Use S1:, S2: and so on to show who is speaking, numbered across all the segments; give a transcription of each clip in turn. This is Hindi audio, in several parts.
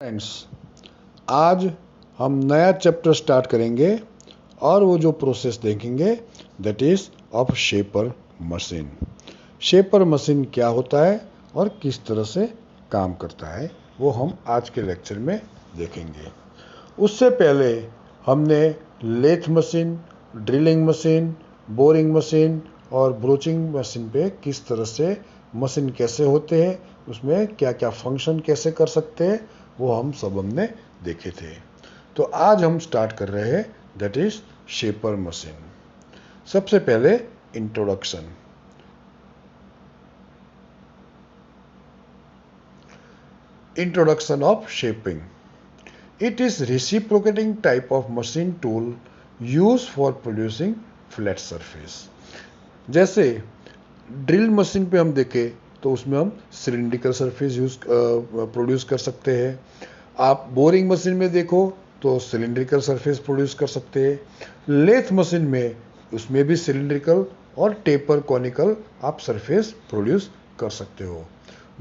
S1: फ्रेंड्स, आज हम नया चैप्टर स्टार्ट करेंगे और वो जो प्रोसेस देखेंगे that is of shaper machine. Shaper machine क्या होता है और किस तरह से काम करता है वो हम आज के लेक्चर में देखेंगे। उससे पहले हमने lathe machine, drilling machine, boring machine और ब्रोचिंग मशीन पे किस तरह से मशीन कैसे होते हैं, उसमें क्या क्या फंक्शन कैसे कर सकते हैं वो हम सब हमने देखे थे। तो आज हम स्टार्ट कर रहे हैं दैट इज शेपर मशीन। सबसे पहले introduction. Introduction of shaping. It is reciprocating type of machine tool used for producing flat surface। जैसे ड्रिल मशीन पे हम देखें तो उसमें हम सिलिंड्रिकल सरफेस प्रोड्यूस कर सकते हैं। आप बोरिंग मशीन में देखो तो सिलिंड्रिकल सरफेस प्रोड्यूस कर सकते हैं। लेथ मशीन में उसमें भी सिलिंड्रिकल और टेपर कॉनिकल आप सरफेस प्रोड्यूस कर सकते हो।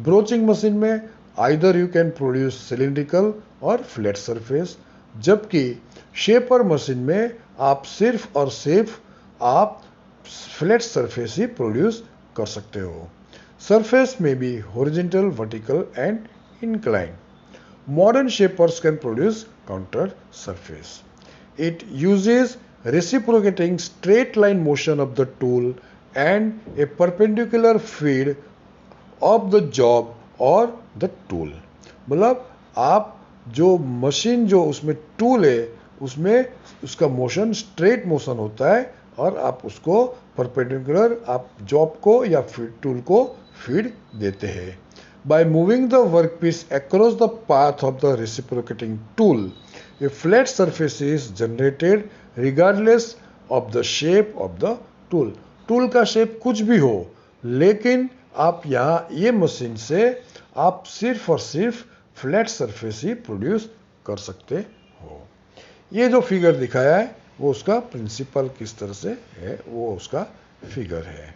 S1: ब्रोचिंग मशीन में either you can produce cylindrical और फ्लैट सरफेस, जबकि शेपर मशीन में आप सिर्फ और सिर्फ आप फ्लैट सरफेस ही प्रोड्यूस कर सकते हो। सरफेस में भी horizontal, vertical and incline. Modern shapers can produce counter surface. It uses reciprocating straight line motion of the tool and a perpendicular feed of the job or the tool। मतलब आप जो मशीन जो उसमें टूल है उसमें उसका मोशन स्ट्रेट मोशन होता है और आप उसको परपेंडिकुलर आप जॉब को या टूल को फीड देते हैं। By moving the workpiece across the path of the reciprocating tool, a flat surface is generated regardless of the shape of the tool। Tool का शेप कुछ भी हो, लेकिन आप यहाँ ये मशीन से आप सिर्फ और सिर्फ फ्लैट सरफेस ही प्रोड्यूस कर सकते हो। ये जो फिगर दिखाया है वो उसका प्रिंसिपल किस तरह से है वो उसका फिगर है।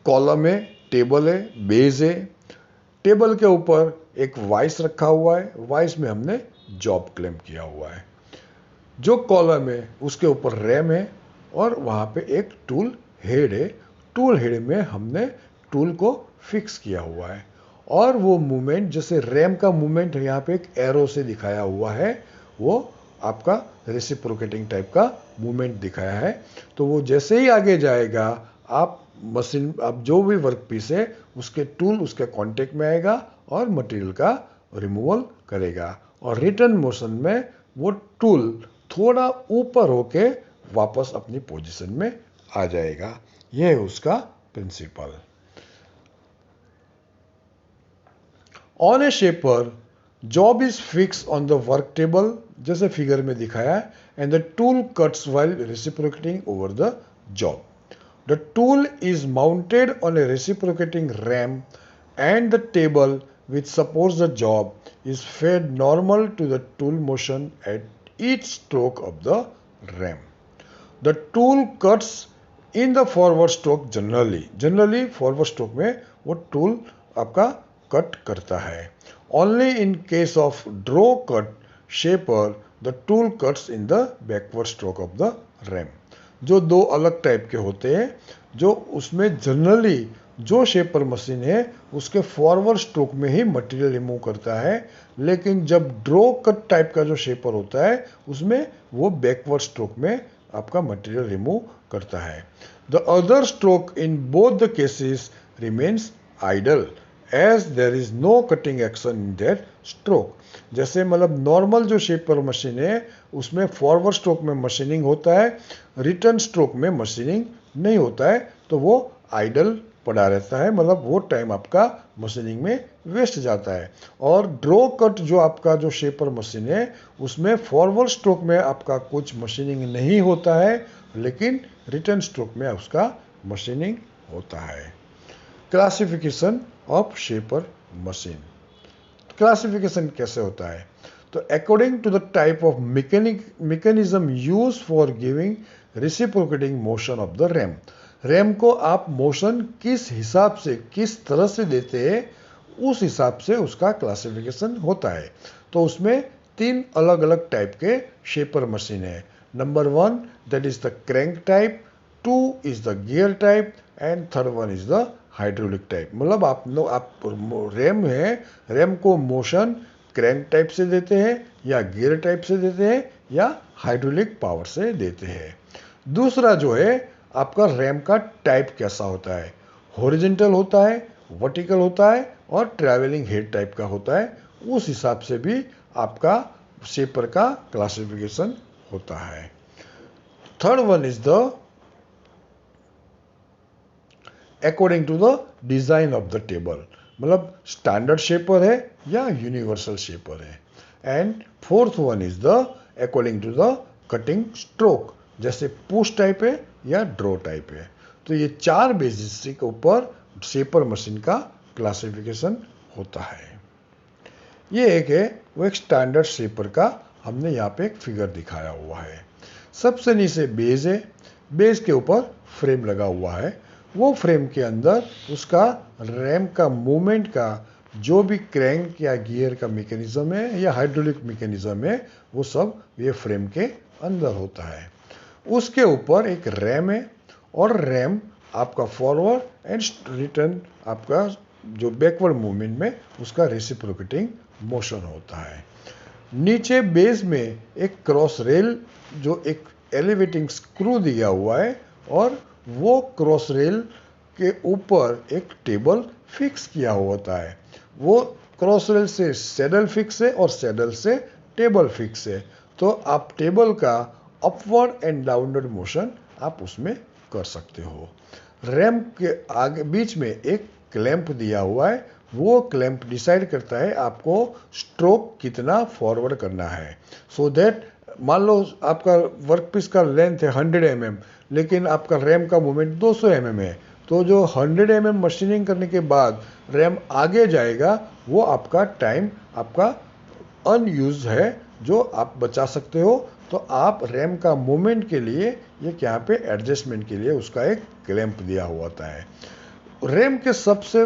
S1: कॉलम है, टेबल है, बेस है। टेबल के ऊपर एक वाइस रखा हुआ है, वाइस में हमने जॉब क्लेम किया हुआ है। जो कॉलम है उसके ऊपर रैम है और वहाँ पे एक टूल हेड है। टूल हेड में हमने टूल को फिक्स किया हुआ है और वो मूवमेंट जैसे रैम का मूवमेंट यहाँ पे एक एरो से दिखाया हुआ है, वो आपका रेसिप्रोकेटिंग टाइप का मूवमेंट दिखाया है। तो वो जैसे ही आगे जाएगा आप मशीन आप जो भी वर्क पीस है उसके टूल उसके कांटेक्ट में आएगा और मटेरियल का रिमूवल करेगा और रिटर्न मोशन में वो टूल थोड़ा ऊपर होके वापस अपनी पोजीशन में आ जाएगा। यह है उसका principle. On a shaper job is fix on the work table जैसे फिगर में दिखाया है and the tool cuts while reciprocating over the job. The tool is mounted on a reciprocating ram and the table which supports the job is fed normal to the tool motion at each stroke of the ram। The tool cuts in the forward stroke generally forward stroke में वो tool आपका कट करता है। Only in case of draw cut shaper the tool cuts in the backward stroke of the ram। जो दो अलग टाइप के होते हैं, जो उसमें जनरली जो शेपर मशीन है उसके फॉरवर्ड स्ट्रोक में ही मटेरियल रिमूव करता है, लेकिन जब ड्रॉ कट टाइप का जो शेपर होता है उसमें वो बैकवर्ड स्ट्रोक में आपका मटेरियल रिमूव करता है। The other stroke in both the cases remains idle as there is no cutting action in that stroke. जैसे मतलब नॉर्मल जो शेपर मशीन है उसमें फॉरवर्ड स्ट्रोक में मशीनिंग होता है, रिटर्न स्ट्रोक में मशीनिंग नहीं होता है, तो वो आइडल पड़ा रहता है, मतलब वो टाइम आपका मशीनिंग में वेस्ट जाता है। और ड्रॉ कट जो आपका जो शेपर मशीन है उसमें फॉरवर्ड स्ट्रोक में आपका कुछ मशीनिंग नहीं होता है, लेकिन रिटर्न स्ट्रोक में उसका मशीनिंग होता है। Classification of shaper machine. Classification कैसे होता है? तो according to the type of mechanism use for giving reciprocating motion of the ram. Ram को आप मोशन किस हिसाब से किस तरह से देते हैं उस हिसाब से उसका क्लासिफिकेशन होता है। तो उसमें 3 अलग अलग टाइप के शेपर मशीन है। Number 1 that is the crank type, 2 is the gear type and third one is the hydraulic type. मतलब आप रैम है, रैम को मोशन क्रैंक टाइप से देते हैं या गियर टाइप से देते हैं या हाइड्रोलिक पावर से देते हैं। दूसरा जो है आपका रैम का टाइप कैसा होता है, हॉरिजॉन्टल होता है, वर्टिकल होता है और ट्रैवलिंग हेड टाइप का होता है। उस हिसाब से भी आपका शेपर का क्लासिफिकेशन होता है। Third one is the according to the design of the table, मतलब स्टैंडर्ड शेपर है या यूनिवर्सल शेपर है। And fourth one is the according to the cutting stroke, जैसे पुश टाइप है या ड्रॉ टाइप है। तो ये 4 बेसिस के ऊपर शेपर मशीन का क्लासिफिकेशन होता है। ये एक है वो एक स्टैंडर्ड शेपर का हमने यहाँ पे एक फिगर दिखाया हुआ है। सबसे नीचे बेस है, बेस के ऊपर फ्रेम लगा हुआ है। वो फ्रेम के अंदर उसका रैम का मूवमेंट का जो भी क्रैंक या गियर का मैकेनिज्म है या हाइड्रोलिक मैकेनिज्म है वो सब ये फ्रेम के अंदर होता है। उसके ऊपर एक रैम है और रैम आपका फॉरवर्ड एंड रिटर्न आपका जो बैकवर्ड मूवमेंट में उसका रेसिप्रोकेटिंग मोशन होता है। नीचे बेस में एक क्रॉस रेल जो एक एलिवेटिंग स्क्रू दिया हुआ है और वो क्रॉस रेल के ऊपर एक टेबल फिक्स किया होता है। वो क्रॉस रेल से सैडल फिक्स है और सैडल से टेबल फिक्स है। तो आप टेबल का अपवर्ड एंड डाउनवर्ड मोशन आप उसमें कर सकते हो। रैम के आगे बीच में एक क्लैंप दिया हुआ है। वो क्लैंप डिसाइड करता है आपको स्ट्रोक कितना फॉरवर्ड करना है। सो दैट मान लो आपका वर्कपीस का लेंथ है 100 mm, लेकिन आपका रैम का मूवमेंट 200 mm है। तो जो 100 mm मशीनिंग करने के बाद रैम आगे जाएगा वो आपका टाइम आपका अनयूज है जो आप बचा सकते हो। तो आप रैम का मूवमेंट के लिए ये यहाँ पे एडजस्टमेंट के लिए उसका एक क्लैंप दिया हुआ होता है। रैम के सबसे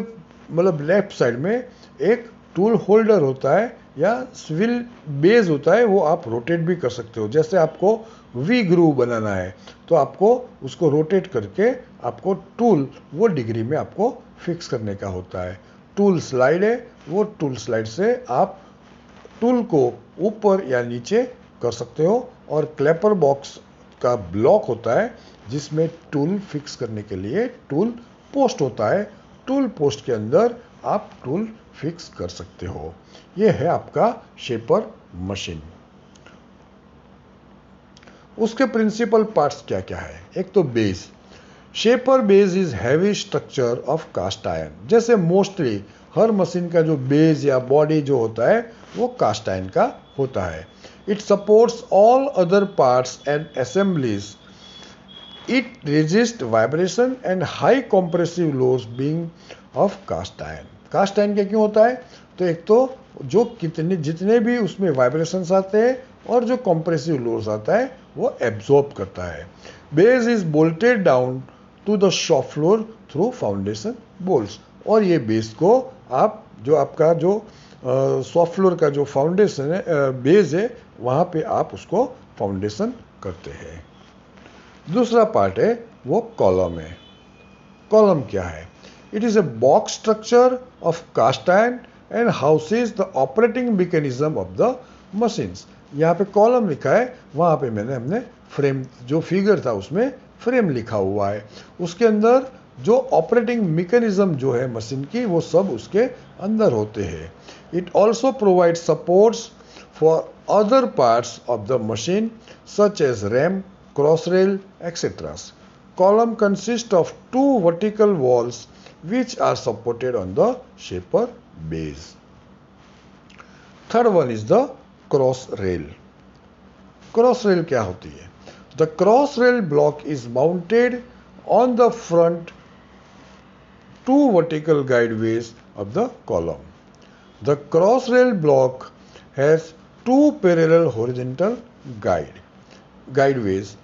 S1: मतलब लेफ्ट साइड में एक टूल होल्डर होता है या स्विल बेस होता है, वो आप रोटेट भी कर सकते हो। जैसे आपको वी ग्रूव बनाना है तो आपको उसको रोटेट करके आपको टूल वो डिग्री में आपको फिक्स करने का होता है। टूल स्लाइड है, वो टूल स्लाइड से आप टूल को ऊपर या नीचे कर सकते हो। और क्लैपर बॉक्स का ब्लॉक होता है जिसमें टूल फिक्स करने के लिए टूल पोस्ट होता है। टूल पोस्ट के अंदर आप टूल फिक्स कर सकते हो। ये है आपका शेपर मशीन। उसके प्रिंसिपल पार्ट्स क्या क्या है। एक तो base, shaper base is heavy structure of cast iron. जैसे मोस्टली हर मशीन का जो बेस या बॉडी जो होता है वो कास्ट आयरन का होता है। It supports all other parts and assemblies. It resist vibration and high compressive loads being of cast iron. Cast iron क्या क्यों होता है, तो एक तो जो जितने भी उसमें वाइब्रेशंस आते हैं और जो कॉम्प्रेसिव लोड्स आता है वो एब्जॉर्ब करता है। Base is bolted down to the shop floor through foundation bolts. और ये बेस को आप जो आपका जो सॉफ्ट फ्लोर का जो फाउंडेशन है बेस है वहाँ पे आप उसको फाउंडेशन करते हैं। दूसरा पार्ट है वो कॉलम है। कॉलम क्या है, it is a box structure of cast iron and houses the operating mechanism of the machines. यहाँ पे कॉलम लिखा है, वहाँ पे हमने फ्रेम जो फिगर था उसमें फ्रेम लिखा हुआ है। उसके अंदर जो ऑपरेटिंग मैकेनिज्म जो है मशीन की वो सब उसके अंदर होते हैं। It also provide supports for other parts of the machine such as ram, cross rail, etc. Column consists of 2 vertical walls which are supported on the shaper base. Third one is the cross rail. Cross rail क्या होती है? The cross rail block is mounted on the front 2 vertical guideways of the column. The cross rail block has 2 parallel horizontal guideways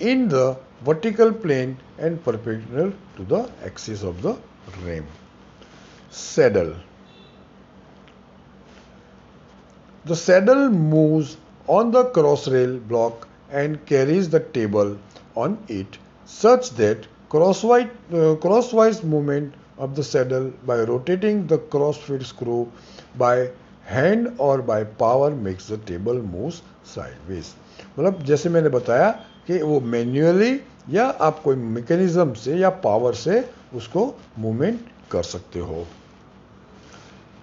S1: in the vertical plane and perpendicular to the axis of the rame. Saddle. The saddle moves on the crossrail block and carries the table on it such that crosswise movement of the saddle by rotating the crossfeed screw by hand or by power makes the table moves sideways. मतलब जैसे मैंने बताया कि वो मैन्युअली या आप कोई मैकेनिज्म से या पावर से उसको मूवमेंट कर सकते हो.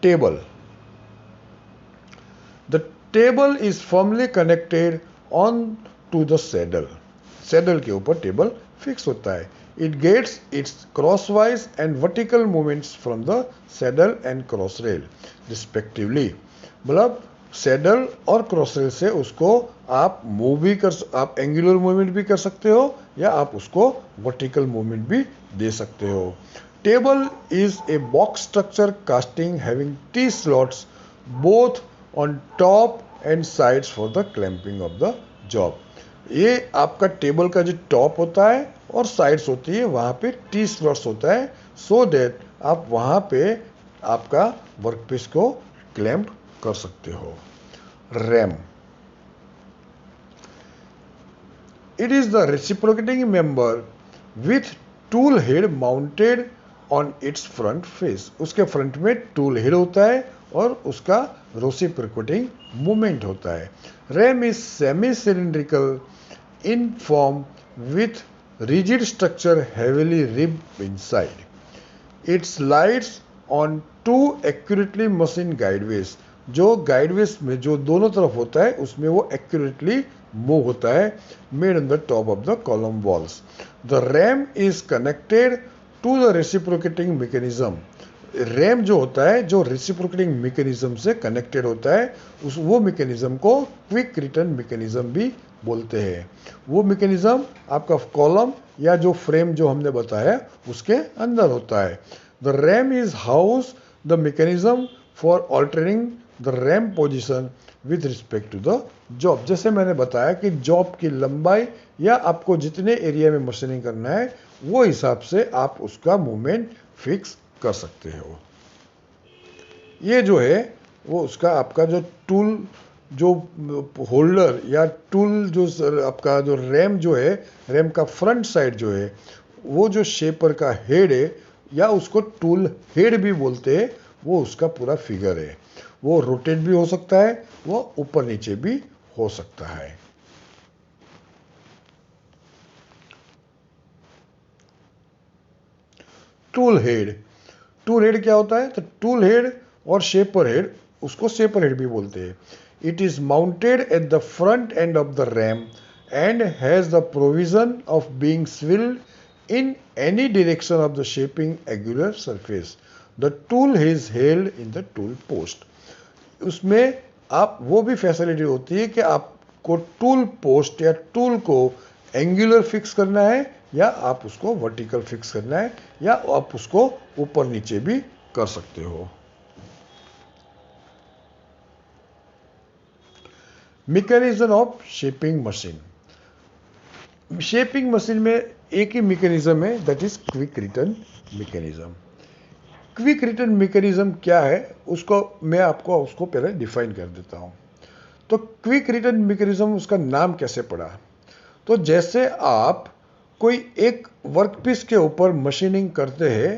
S1: Table. The table is firmly connected on to the saddle. Saddle के ऊपर टेबल फिक्स होता है. It gets its crosswise and vertical movements from the saddle and crossrail respectively. मतलब सैडल और क्रॉसरेल से उसको आप मूव भी आप एंगुलर मूवमेंट भी कर सकते हो या आप उसको वर्टिकल मूवमेंट भी दे सकते हो. Table is a box structure casting having T slots both on top and sides for the clamping of the job. ये आपका टेबल का जो टॉप होता है और साइड्स होती है वहाँ पे T स्लॉट्स होता है सो दैट आप वहाँ पे आपका वर्कपीस को क्लैंप कर सकते हो. RAM. It is the reciprocating member with tool head mounted on its front face. उसके फ्रंट में टूल हेड होता है और उसका reciprocating मूवमेंट होता है. RAM is semi-cylindrical in form with rigid structure heavily ribbed inside. It slides on two accurately machined guideways. जो गाइडवेज में जो दोनों तरफ होता है उसमें वो एक्यूरेटली मूव होता है made on the top of the column walls. The ram is connected to the reciprocating mechanism. Ram जो होता है जो रेसिप्रोकेटिंग मैकेनिज्म से कनेक्टेड होता है उस वो मैकेनिज्म को क्विक रिटर्न मैकेनिज्म भी बोलते हैं. वो मैकेनिज्म आपका कॉलम या जो फ्रेम जो हमने बताया उसके अंदर होता है. The ram is house the mechanism for altering the ram position with respect to the job. जैसे मैंने बताया कि जॉब की लंबाई या आपको जितने एरिया में मशीनिंग करना है वो हिसाब से आप उसका मूवमेंट फिक्स कर सकते हो. ये जो है वो उसका आपका जो टूल जो होल्डर या टूल जो आपका जो रैम जो है रैम का फ्रंट साइड जो है वो जो शेपर का हेड है या उसको टूल हेड भी बोलते हैं वो उसका पूरा फिगर है. वो रोटेट भी हो सकता है वो ऊपर नीचे भी हो सकता है. Tool head. टूल हेड क्या होता है तो टूल हेड और शेपर हेड उसको शेपर हेड भी बोलते हैं. It is mounted at the front end of the ram and has the provision of being swivelled in any direction of the shaping angular surface. The tool is held in the tool post. उसमें आप वो भी फैसिलिटी होती है कि आपको टूल पोस्ट या टूल को एंगुलर फिक्स करना है या आप उसको वर्टिकल फिक्स करना है या आप उसको ऊपर नीचे भी कर सकते हो. Mechanism of shaping machine. Shaping machine में एक ही मैकेनिज्म है that is quick return mechanism. Quick return mechanism क्या है उसको मैं आपको उसको पहले डिफाइन कर देता हूं. तो क्विक रिटर्न मैकेनिज्म उसका नाम कैसे पड़ा तो जैसे आप कोई एक वर्कपीस के ऊपर मशीनिंग करते हैं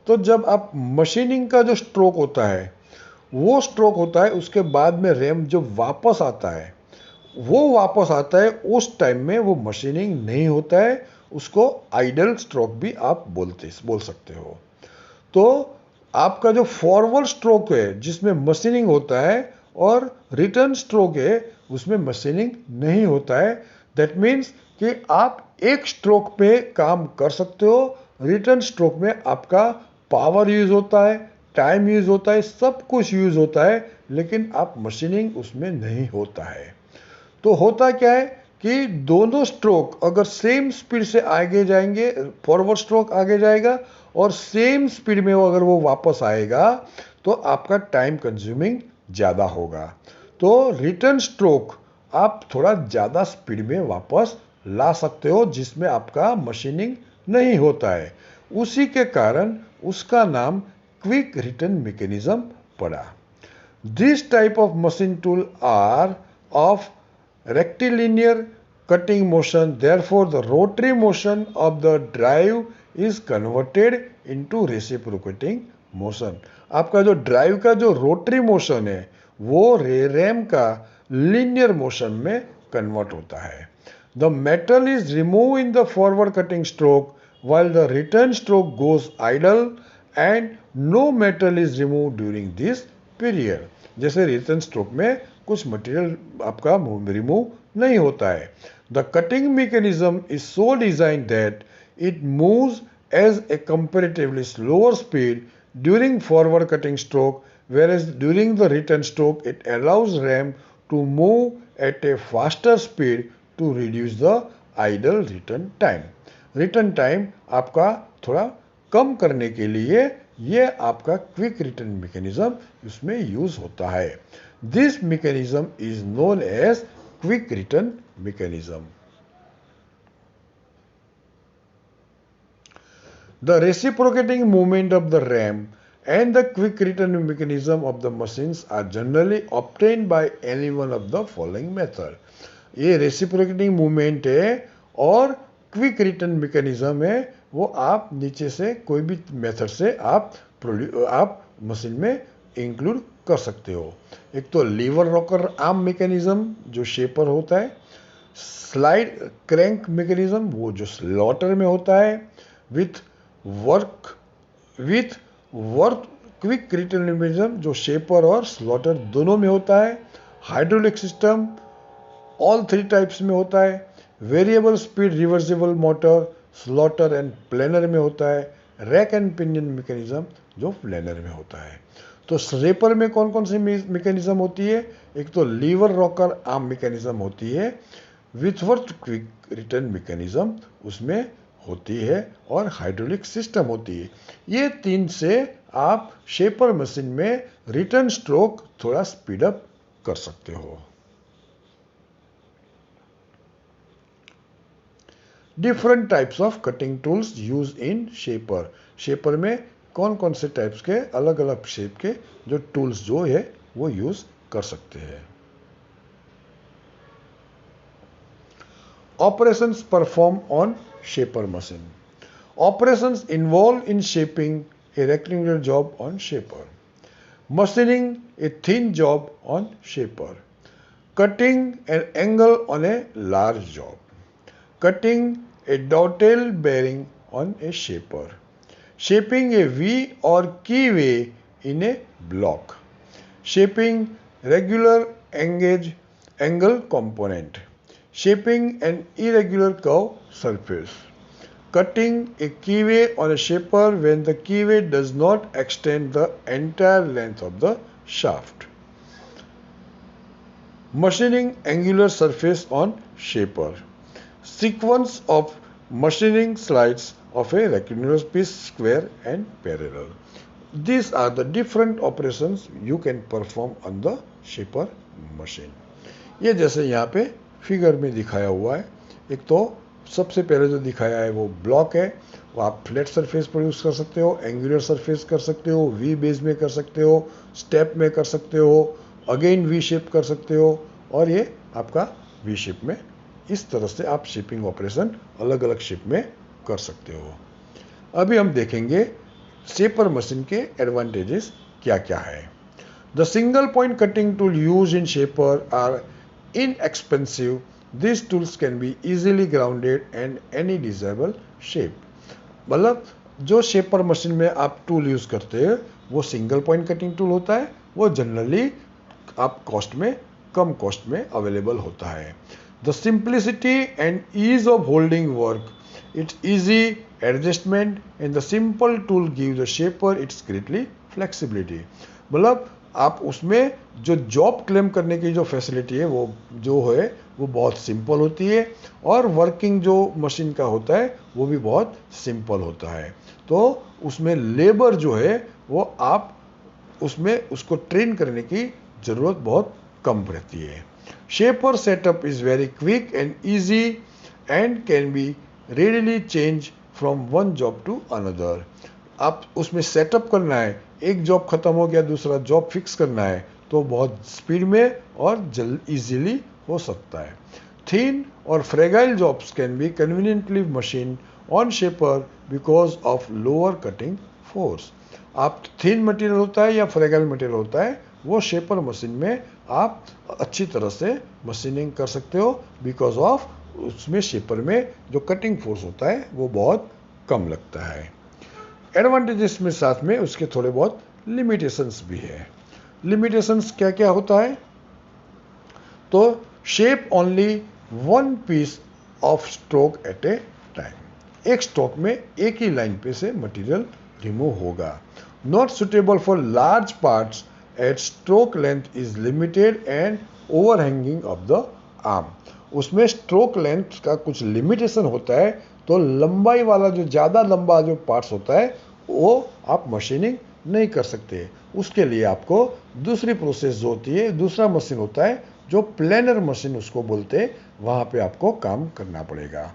S1: तो जब आप मशीनिंग का जो स्ट्रोक होता है वो स्ट्रोक होता है उसके बाद में रैम जो वापस आता है वो वापस आता है उस टाइम में वो मशीनिंग नहीं होता है उसको आइडल स्ट्रोक भी आप बोल सकते हो. तो आपका जो फॉरवर्ड स्ट्रोक है जिसमें मशीनिंग होता है और रिटर्न स्ट्रोक है उसमें मशीनिंग नहीं होता है. दैट मीन्स कि आप एक स्ट्रोक पे काम कर सकते हो. रिटर्न स्ट्रोक में आपका पावर यूज होता है टाइम यूज होता है सब कुछ यूज होता है लेकिन आप मशीनिंग उसमें नहीं होता है. तो होता क्या है कि दोनों स्ट्रोक अगर सेम स्पीड से आगे जाएंगे फॉरवर्ड स्ट्रोक आगे जाएगा और सेम स्पीड में अगर वो वापस आएगा तो आपका टाइम कंज्यूमिंग ज़्यादा होगा. तो रिटर्न स्ट्रोक आप थोड़ा ज़्यादा स्पीड में वापस ला सकते हो जिसमें आपका मशीनिंग नहीं होता है. उसी के कारण उसका नाम क्विक रिटर्न मैकेनिज्म पड़ा. This type of machine tool are of rectilinear cutting motion, therefore the rotary motion of the drive is converted into reciprocating motion. आपका जो ड्राइव का जो रोटरी मोशन है वो रैम का लीनियर मोशन में कन्वर्ट होता है. The metal is removed in the forward cutting stroke while the return stroke goes idle and no metal is removed during this period. जैसे रिटर्न स्ट्रोक में कुछ मटेरियल आपका रिमूव नहीं होता है. The cutting mechanism is so design that it moves as a comparatively slower speed during forward cutting stroke, whereas during the return stroke it allows RAM to move at a faster speed to reduce the idle return time. Return time आपका थोड़ा कम करने के लिए ये आपका क्विक रिटर्न मैकेनिज्म इसमें यूज होता है. This mechanism is known as quick return mechanism. The reciprocating movement of the RAM and the quick return mechanism of the machines are generally obtained by any one of the following method. ये reciprocating movement है और क्विक रिटर्न मैकेनिज्म है, वो आप नीचे से कोई भी मेथड से आप मशीन में इंक्लूड कर सकते हो. एक तो लीवर रॉकर आर्म मैकेनिज्म जो शेपर होता है, स्लाइड क्रैंक मैकेनिज्म वो जो स्लॉटर में होता है, with work quick return mechanism जो शेपर और स्लॉटर दोनों में होता है. Hydraulic system all three types में होता है. Variable speed reversible motor slaughter and planar में होता है. रैक एंड पिनियन मैकेनिज्म जो प्लेनर में होता है. तो स्लेपर में कौन कौन सी मैकेनिज्म होती है? एक तो लीवर रॉकर आर्म मैकेनिज्म होती है, विथवर्थ क्विक रिटर्न मैकेनिज्म उसमें होती है और हाइड्रोलिक सिस्टम होती है. ये तीन से आप शेपर मशीन में रिटर्न स्ट्रोक थोड़ा स्पीड अप कर सकते हो. Different types of cutting tools use in shaper. Shaper में कौन कौन से टाइप्स के अलग अलग शेप के जो टूल्स जो है वो यूज कर सकते हैं. Operations performed on shaper machine. Operations involved in shaping a rectangular job on shaper, machining a thin job on shaper, cutting an angle on a large job, cutting a dovetail bearing on a shaper, shaping a V or keyway in a block, shaping regular angle component, shaping an irregular curve surface, cutting a keyway on a shaper when the keyway does not extend the entire length of the shaft, machining angular surface on shaper, sequence of machining slides of a rectangular piece square and parallel. These are the different operations you can perform on the shaper machine. ये जैसे यहाँ पे फिगर में दिखाया हुआ है. एक तो सबसे पहले जो दिखाया है वो ब्लॉक है, वो आप फ्लैट सरफेस पर यूज कर सकते हो, एंगुलर सरफेस कर सकते हो, वी बेस में कर सकते हो, स्टेप में कर सकते हो, अगेन वी शेप कर सकते हो, और ये आपका वी शेप में. इस तरह से आप शेपिंग ऑपरेशन अलग अलग शेप में कर सकते हो. अभी हम देखेंगे शेपर मशीन के एडवांटेजेस क्या क्या है. The single point cutting tool use in shaper are inexpensive. These tools can be easily grounded and any desirable shape. मतलब जो शेपर मशीन में आप टूल यूज करते हैं वो सिंगल पॉइंट कटिंग टूल होता है, वो जनरली आप कॉस्ट में कम कॉस्ट में अवेलेबल होता है. The simplicity and ease of holding work, its easy adjustment and the simple tool give the shaper its greatly flexibility. मतलब आप उसमें जो जॉब क्लेम करने की जो फैसिलिटी है वो जो है वो बहुत सिंपल होती है, और वर्किंग जो मशीन का होता है वो भी बहुत सिंपल होता है. तो उसमें लेबर जो है वो आप उसमें उसको ट्रेन करने की ज़रूरत बहुत कम रहती है. Shaper setup is very quick and easy and can be readily change from one job to another. आप उसमें सेटअप करना है, एक जॉब खत्म हो गया दूसरा जॉब फिक्स करना है तो बहुत स्पीड में और इजीली हो सकता है। थिन और fragile jobs can be conveniently machine on shaper because of lower cutting force. आप थिन मटेरियल होता है या फ्रेगाइल मटेरियल होता है, वो शेपर मशीन में आप अच्छी तरह से मशीनिंग कर सकते हो बिकॉज ऑफ उसमें शेपर में जो कटिंग फोर्स होता है वो बहुत कम लगता है। एडवांटेजेस में साथ में उसके थोड़े बहुत लिमिटेशंस भी है। लिमिटेशंस क्या क्या होता है? तो shape only one piece of stroke at a time, एक स्ट्रोक में एक ही लाइन पे से मटेरियल रिमूव होगा। Not suitable for large parts at stroke length is limited and overhanging of the arm. उसमें स्ट्रोक लेंथ का कुछ लिमिटेशन होता है, तो लंबाई वाला जो ज़्यादा लंबा जो पार्ट्स होता है वो आप मशीनिंग नहीं कर सकते। उसके लिए आपको दूसरी प्रोसेस जो होती है, दूसरा मशीन होता है जो प्लेनर मशीन उसको बोलते हैं, वहाँ पे आपको काम करना पड़ेगा।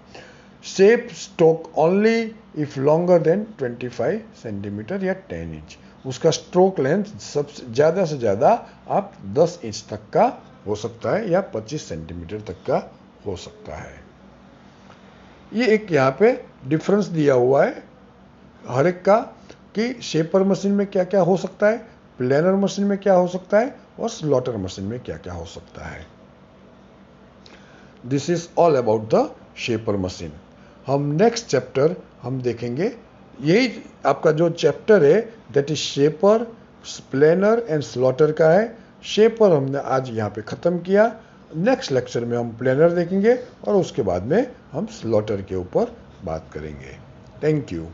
S1: Shape stroke only if longer than 25 centimetre या 10 इंच। उसका स्ट्रोक लेंथ सबसे ज़्यादा से ज़्यादा आप 10 इंच तक का हो सकता है या 25 सेंटीमीटर तक का हो सकता है। ये एक यहाँ पे डिफरेंस दिया हुआ है हर एक का कि शेपर मशीन में क्या क्या हो सकता है, प्लेनर मशीन में क्या हो सकता है और स्लॉटर मशीन में क्या क्या हो सकता है। This is all about the shaper machine. हम नेक्स्ट चैप्टर हम देखेंगे, यही आपका जो चैप्टर है that is shaper, planar and slaughter का है। शेपर हमने आज यहाँ पे ख़त्म किया। नेक्स्ट लेक्चर में हम प्लेनर देखेंगे और उसके बाद में हम स्लॉटर के ऊपर बात करेंगे। Thank you.